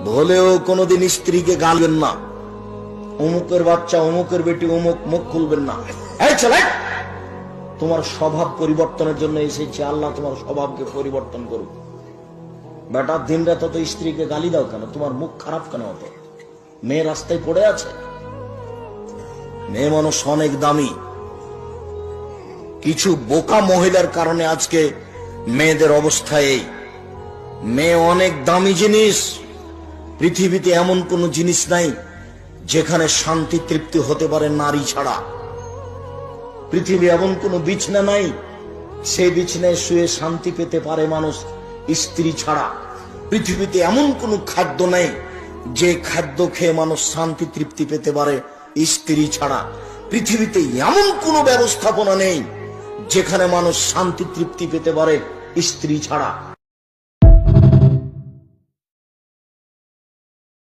ভুলেও কোনোদিন স্ত্রীকে গালবেন না। অমুকের বাচ্চা, অমুকের বেটি, অমুক, মুখ খুলবেন না। এই চলে, তোমার স্বভাব পরিবর্তনের জন্য এসেছে, আল্লাহ তোমার স্বভাবকে পরিবর্তন করুক। বেটা দিন রাত তো স্ত্রীকে গালি দাও কেন? তোমার মুখ খারাপ কেন হতো? মেয়ে রাস্তায় পড়ে আছে। মেয়ে মানুষ অনেক দামি। কিছু বোকা মহিলার কারণে আজকে মেয়েদের অবস্থা এই। মেয়ে অনেক দামি জিনিস। পৃথিবীতে এমন কোন জিনিস নাই যেখানে শান্তি তৃপ্তি হতে পারে নারী ছাড়া। পৃথিবী এমন কোন বিছনা নাই সেই বিছনায় শুয়ে শান্তি পেতে পারে মানুষ স্ত্রী ছাড়া। পৃথিবীতে এমন কোন খাদ্য নাই যে খাদ্য খেয়ে মানুষ শান্তি তৃপ্তি পেতে পারে স্ত্রী ছাড়া। পৃথিবীতে এমন কোন ব্যবস্থাপনা নেই যেখানে মানুষ শান্তি তৃপ্তি পেতে পারে স্ত্রী ছাড়া।